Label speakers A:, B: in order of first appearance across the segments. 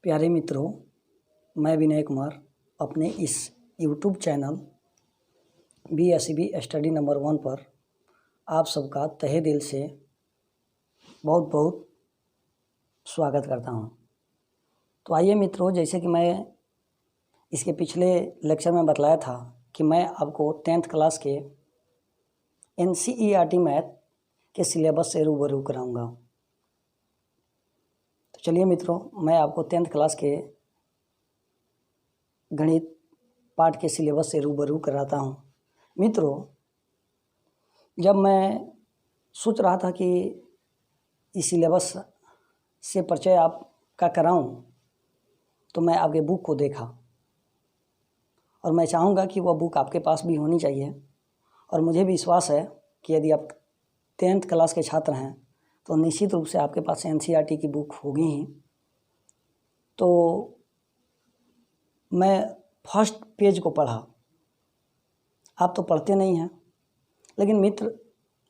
A: प्यारे मित्रों, मैं विनय कुमार अपने इस YouTube channel BSEB study number 1 पर आप सबका तहे दिल से बहुत बहुत स्वागत करता हूं। तो आइए मित्रों, जैसे कि मैं इसके पिछले लेक्चर में बतलाया था कि मैं आपको 10th क्लास के NCERT मैथ के सिलेबस से रूबरू कराऊंगा। तो चलिए मित्रों, मैं आपको 10th क्लास के गणित पाठ के सिलेबस से रूबरू कराता हूं। मित्रों, जब मैं सोच रहा था कि इस सिलेबस से परिचय आपका कराऊं, तो मैं आपके बुक को देखा और मैं चाहूँगा कि वह बुक आपके पास भी होनी चाहिए। और मुझे भी विश्वास है कि यदि आप 10th क्लास के छात्र हैं तो निश्चित रूप से आपके पास NCERT की बुक होगी ही। तो मैं फर्स्ट पेज को पढ़ा। आप तो पढ़ते नहीं हैं, लेकिन मित्र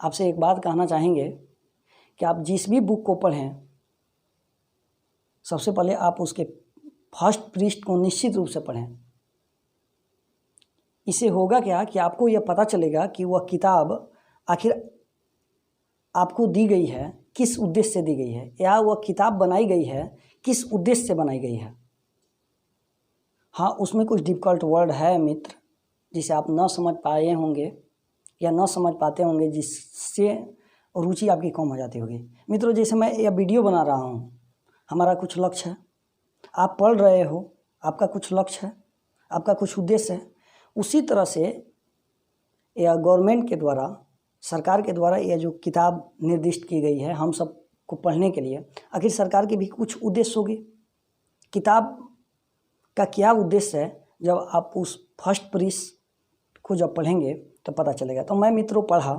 A: आपसे एक बात कहना चाहेंगे कि आप जिस भी बुक को पढ़ें, सबसे पहले आप उसके फर्स्ट पृष्ठ को निश्चित रूप से पढ़ें। इससे होगा क्या कि आपको यह पता चलेगा कि वह किताब आखिर आपको दी गई है किस उद्देश्य से दी गई है, या वह किताब बनाई गई है किस उद्देश्य से बनाई गई है। हाँ, उसमें कुछ डिफ़िकल्ट वर्ड है मित्र, जिसे आप न समझ पाए होंगे या न समझ पाते होंगे, जिससे रुचि आपकी कम हो जाती होगी। मित्रों, जैसे मैं यह वीडियो बना रहा हूँ, हमारा कुछ लक्ष्य है, आप पढ़ रहे हो, आपका कुछ लक्ष्य है, आपका कुछ उद्देश्य है। उसी तरह से यह गवर्नमेंट के द्वारा, सरकार के द्वारा यह जो किताब निर्दिष्ट की गई है हम सब को पढ़ने के लिए, आखिर सरकार के भी कुछ उद्देश्य होगी। किताब का क्या उद्देश्य है, जब आप उस फर्स्ट पृष्ठ को जब पढ़ेंगे तो पता चलेगा। तो मैं मित्रों पढ़ा,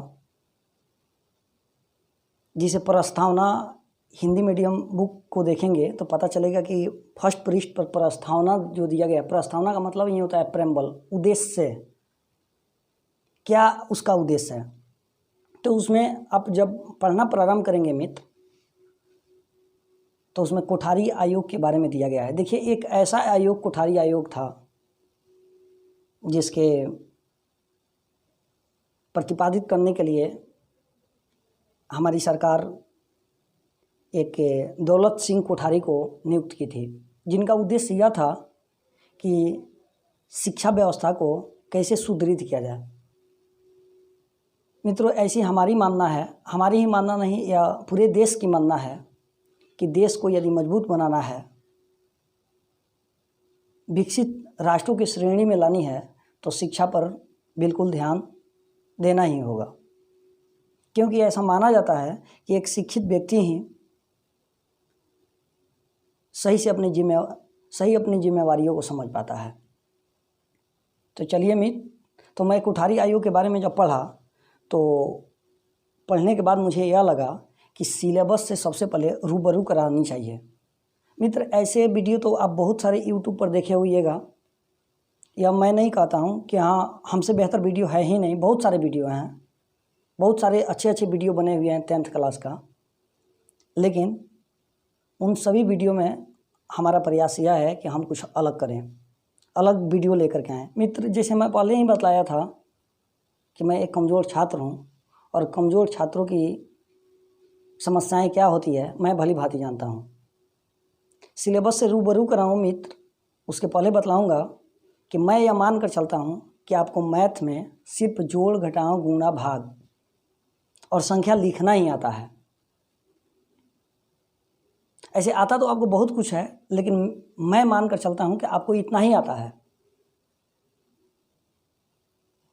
A: जिसे प्रस्तावना हिंदी मीडियम बुक को देखेंगे तो पता चलेगा कि फर्स्ट पृष्ठ पर प्रस्तावना जो दिया गया, प्रस्तावना का मतलब ये होता है प्रेम्बल, उद्देश्य से क्या उसका उद्देश्य है। तो उसमें आप जब पढ़ना प्रारंभ करेंगे मित्र, तो उसमें कोठारी आयोग के बारे में दिया गया है। देखिए, एक ऐसा आयोग कोठारी आयोग था जिसके प्रतिपादित करने के लिए हमारी सरकार एक दौलत सिंह कोठारी को नियुक्त की थी, जिनका उद्देश्य यह था कि शिक्षा व्यवस्था को कैसे सुदृढ़ किया जाए। मित्रों, ऐसी हमारी मानना है, हमारी ही मानना नहीं, या पूरे देश की मानना है कि देश को यदि मजबूत बनाना है, विकसित राष्ट्रों की श्रेणी में लानी है, तो शिक्षा पर बिल्कुल ध्यान देना ही होगा। क्योंकि ऐसा माना जाता है कि एक शिक्षित व्यक्ति ही सही अपनी जिम्मेवारियों को समझ पाता है। तो चलिए मित्र, तो मैं कोठारी आयोग के बारे में जब पढ़ा, तो पढ़ने के बाद मुझे यह लगा कि सिलेबस से सबसे पहले रूबरू करानी चाहिए। मित्र, ऐसे वीडियो तो आप बहुत सारे यूट्यूब पर देखे होइएगा, या मैं नहीं कहता हूँ कि हाँ हमसे बेहतर वीडियो है ही नहीं, बहुत सारे वीडियो हैं, बहुत सारे अच्छे अच्छे वीडियो बने हुए हैं 10th क्लास का। लेकिन उन सभी वीडियो में हमारा प्रयास यह है कि हम कुछ अलग करें, अलग वीडियो लेकर के आएँ। मित्र, जैसे मैं पहले ही बतलाया था कि मैं एक कमज़ोर छात्र हूँ, और कमज़ोर छात्रों की समस्याएं क्या होती है मैं भली भांति जानता हूँ। सिलेबस से रूबरू कराऊँ मित्र, उसके पहले बतलाऊँगा कि मैं यह मान कर चलता हूँ कि आपको मैथ में सिर्फ जोड़, घटाव, गुणा, भाग और संख्या लिखना ही आता है। ऐसे आता तो आपको बहुत कुछ है, लेकिन मैं मान कर चलता हूँ कि आपको इतना ही आता है।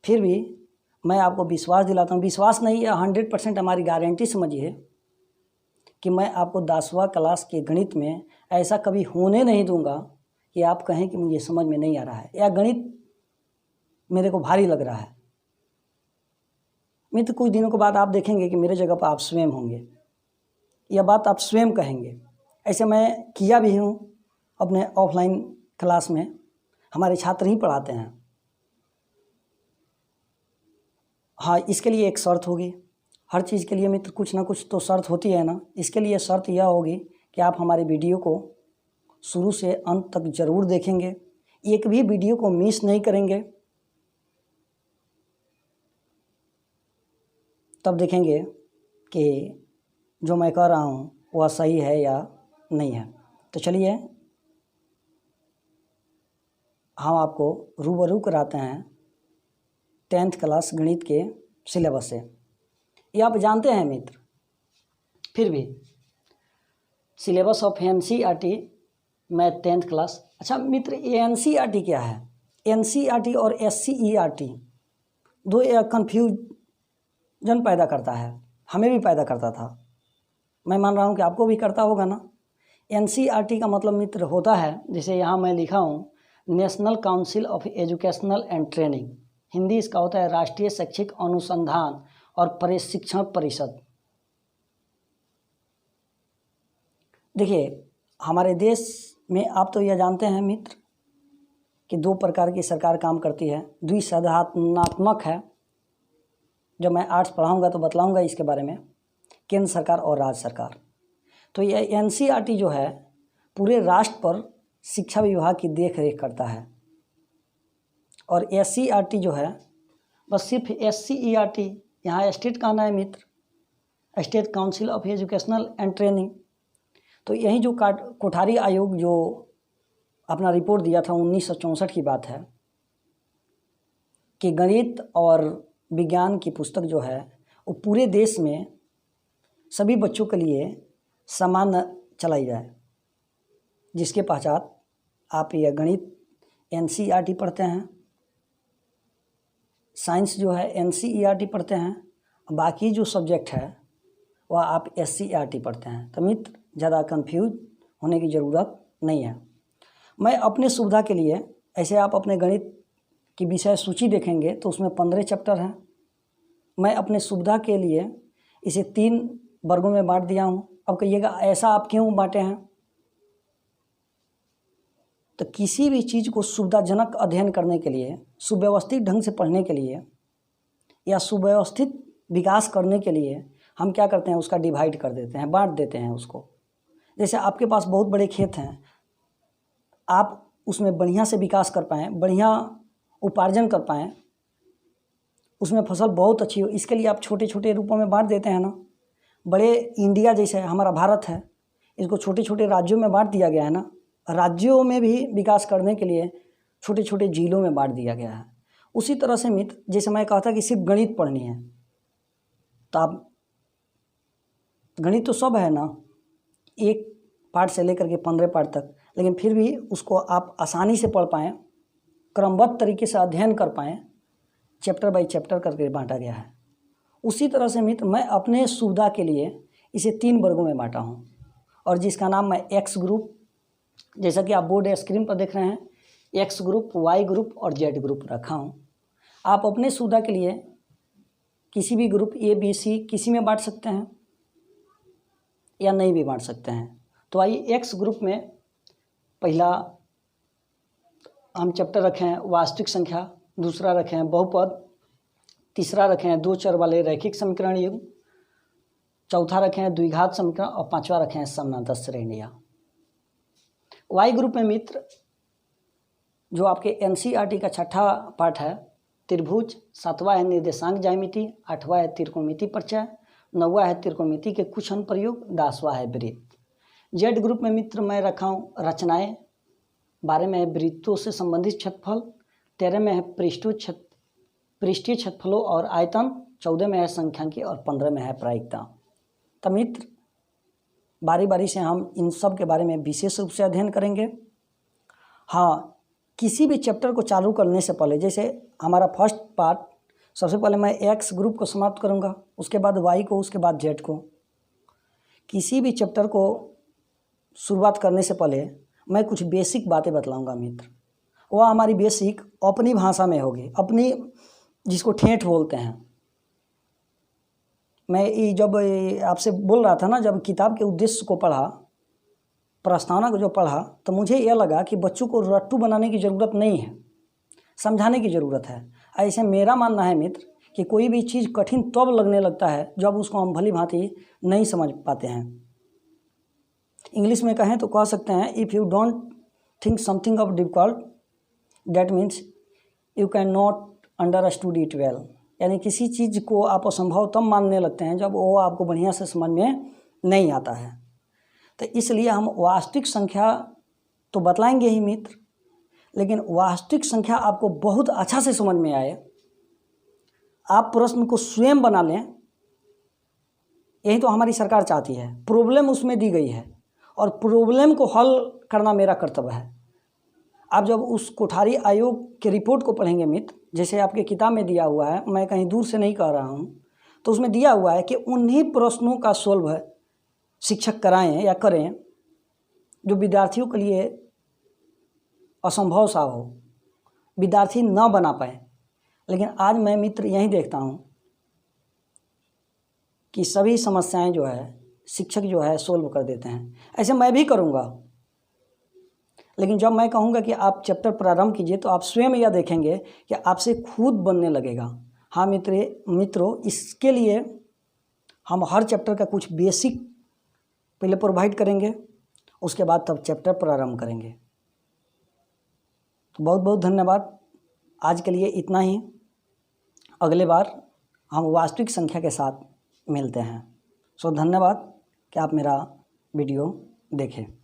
A: फिर भी मैं आपको विश्वास दिलाता हूँ, विश्वास नहीं या 100% हमारी गारंटी समझिए, कि मैं आपको 10वां क्लास के गणित में ऐसा कभी होने नहीं दूंगा कि आप कहें कि मुझे समझ में नहीं आ रहा है, या गणित मेरे को भारी लग रहा है। मित्र, कुछ दिनों के बाद आप देखेंगे कि मेरे जगह पर आप स्वयं होंगे, यह बात आप स्वयं कहेंगे। ऐसे मैं किया भी हूँ अपने ऑफलाइन क्लास में, हमारे छात्र ही पढ़ाते हैं। हाँ, इसके लिए एक शर्त होगी, हर चीज़ के लिए मित्र कुछ ना कुछ तो शर्त होती है ना। इसके लिए शर्त यह होगी कि आप हमारे वीडियो को शुरू से अंत तक ज़रूर देखेंगे, एक भी वीडियो को मिस नहीं करेंगे, तब देखेंगे कि जो मैं कह रहा हूँ वह सही है या नहीं है। तो चलिए हम आपको रूबरू कराते हैं 10th क्लास गणित के सिलेबस से। ये आप जानते हैं मित्र, फिर भी syllabus of NCERT math 10th class. अच्छा मित्र, ये NCERT क्या है? NCERT और SCERT दो कन्फ्यूजन पैदा करता है, हमें भी पैदा करता था, मैं मान रहा हूँ कि आपको भी करता होगा ना। NCERT का मतलब मित्र होता है, जैसे यहाँ मैं लिखा हूँ, national council of educational and training, Hindi इसका होता है राष्ट्रीय शैक्षिक अनुसंधान और प्रशिक्षण परिषद। देखिए हमारे देश में आप तो यह जानते हैं मित्र कि दो प्रकार की सरकार काम करती है, द्विसंधात्मक है। जब मैं आर्ट्स पढ़ाऊंगा तो बतलाऊंगा इसके बारे में, केंद्र सरकार और राज्य सरकार। तो यह NCERT जो है पूरे राष्ट्र पर शिक्षा विभाग की देख रेख करता है, और SCERT जो है बस सिर्फ SCERT, यहाँ स्टेट कहना है मित्र, state council of educational and training. तो यही जो कोठारी आयोग जो अपना रिपोर्ट दिया था 1964 की बात है कि गणित और विज्ञान की पुस्तक जो है वो पूरे देश में सभी बच्चों के लिए समान चलाई जाए, जिसके पश्चात आप यह गणित NCERT पढ़ते हैं, साइंस जो है NCERT पढ़ते हैं, बाकी जो सब्जेक्ट है वह आप SCERT पढ़ते हैं। तो मित्र ज़्यादा कंफ्यूज होने की ज़रूरत नहीं है। मैं अपने सुविधा के लिए, ऐसे आप अपने गणित की विषय सूची देखेंगे तो उसमें 15 चैप्टर हैं। मैं अपने सुविधा के लिए इसे 3 वर्गों में बांट दिया हूँ। अब कहिएगा ऐसा आप क्यों बांटे हैं? तो किसी भी चीज़ को सुविधाजनक अध्ययन करने के लिए, सुव्यवस्थित ढंग से पढ़ने के लिए या सुव्यवस्थित विकास करने के लिए हम क्या करते हैं, उसका डिवाइड कर देते हैं, बांट देते हैं उसको। जैसे आपके पास बहुत बड़े खेत हैं, आप उसमें बढ़िया से विकास कर पाएँ, बढ़िया उपार्जन कर पाएँ, उसमें फसल बहुत अच्छी हो, इसके लिए आप छोटे छोटे रूपों में बांट देते हैं ना। बड़े इंडिया जैसे हमारा भारत है, इसको छोटे छोटे राज्यों में बांट दिया गया है ना। राज्यों में भी विकास करने के लिए छोटे छोटे जिलों में बांट दिया गया है। उसी तरह से मित्र, जैसे मैं कहा था कि सिर्फ गणित पढ़नी है, तो आप गणित तो सब है ना, एक पार्ट से लेकर के 15 पार्ट तक, लेकिन फिर भी उसको आप आसानी से पढ़ पाएँ, क्रमबद्ध तरीके से अध्ययन कर पाएँ, चैप्टर बाय चैप्टर करके बांटा गया है। उसी तरह से मित्र मैं अपने सुविधा के लिए इसे 3 वर्गों में बांटा हूँ, और जिसका नाम मैं X ग्रुप, जैसा कि आप बोर्ड स्क्रीन पर देख रहे हैं, X ग्रुप, Y ग्रुप और Z ग्रुप रखा हूँ। आप अपने सुविधा के लिए किसी भी ग्रुप A, B, C किसी में बांट सकते हैं या नहीं भी बांट सकते हैं। तो आइए X ग्रुप में पहला हम चैप्टर रखे हैं वास्तविक संख्या, दूसरा रखे हैं बहुपद, तीसरा रखे हैं 2 चर वाले रैखिक समीकरण युग्म, चौथा रखे हैं द्विघात समीकरण और 5वां रखे हैं समानांतर श्रेणियाँ। Y ग्रुप में मित्र जो आपके NCERT का 6ठा पाठ है त्रिभुज, 7वां है निर्देशांक ज्यामिति, 8वां है त्रिकोणमिति परिचय, 9वां है त्रिकोणमिति के कुछ अनुप्रयोग, 10वां है वृत्त। Z ग्रुप में मित्र मैं रखा हूँ रचनाएं, 12 में है वृत्तों से संबंधित क्षेत्रफल, 13 में है पृष्ठीय क्षेत्रफलों और आयतन, 14 में है संख्यांकी और 15 में है प्रायिकता। तो मित्र बारी बारी से हम इन सब के बारे में विशेष रूप से अध्ययन करेंगे। हाँ, किसी भी चैप्टर को चालू करने से पहले, जैसे हमारा फर्स्ट पार्ट, सबसे पहले मैं X ग्रुप को समाप्त करूँगा, उसके बाद Y को, उसके बाद Z को। किसी भी चैप्टर को शुरुआत करने से पहले मैं कुछ बेसिक बातें बतलाऊँगा मित्र। वह हमारी बेसिक अपनी भाषा में होगी, अपनी, जिसको ठेठ बोलते हैं। मैं जब आपसे बोल रहा था ना, जब किताब के उद्देश्य को पढ़ा, प्रस्तावना को जो पढ़ा, तो मुझे यह लगा कि बच्चों को रट्टू बनाने की ज़रूरत नहीं है, समझाने की ज़रूरत है। ऐसे मेरा मानना है मित्र कि कोई भी चीज़ कठिन तब लगने लगता है जब उसको हम भली भांति नहीं समझ पाते हैं। इंग्लिश में कहें तो कह सकते हैं, if you don't think something of difficult that means you can not understood it well. यानी किसी चीज़ को आप असंभव तब मानने लगते हैं जब वो आपको बढ़िया से समझ में नहीं आता है। तो इसलिए हम वास्तविक संख्या तो बतलाएंगे ही मित्र, लेकिन वास्तविक संख्या आपको बहुत अच्छा से समझ में आए, आप प्रश्न को स्वयं बना लें, यही तो हमारी सरकार चाहती है। प्रॉब्लम उसमें दी गई है और प्रॉब्लम को हल करना मेरा कर्तव्य है। आप जब उस कोठारी आयोग के रिपोर्ट को पढ़ेंगे मित्र, जैसे आपके किताब में दिया हुआ है, मैं कहीं दूर से नहीं कह रहा हूँ, तो उसमें दिया हुआ है कि उन्हीं प्रश्नों का सोल्व शिक्षक कराएं या करें जो विद्यार्थियों के लिए असंभव सा हो, विद्यार्थी न बना पाए। लेकिन आज मैं मित्र यही देखता हूँ कि सभी समस्याएं जो है शिक्षक जो है सोल्व कर देते हैं। ऐसे मैं भी करूँगा, लेकिन जब मैं कहूँगा कि आप चैप्टर प्रारंभ कीजिए तो आप स्वयं यह देखेंगे कि आपसे खुद बनने लगेगा। हाँ मित्रों, इसके लिए हम हर चैप्टर का कुछ बेसिक पहले प्रोवाइड करेंगे, उसके बाद तब चैप्टर प्रारंभ करेंगे। तो बहुत बहुत धन्यवाद। आज के लिए इतना ही। अगले बार हम वास्तविक संख्या के साथ मिलते हैं। सो धन्यवाद कि आप मेरा वीडियो देखें।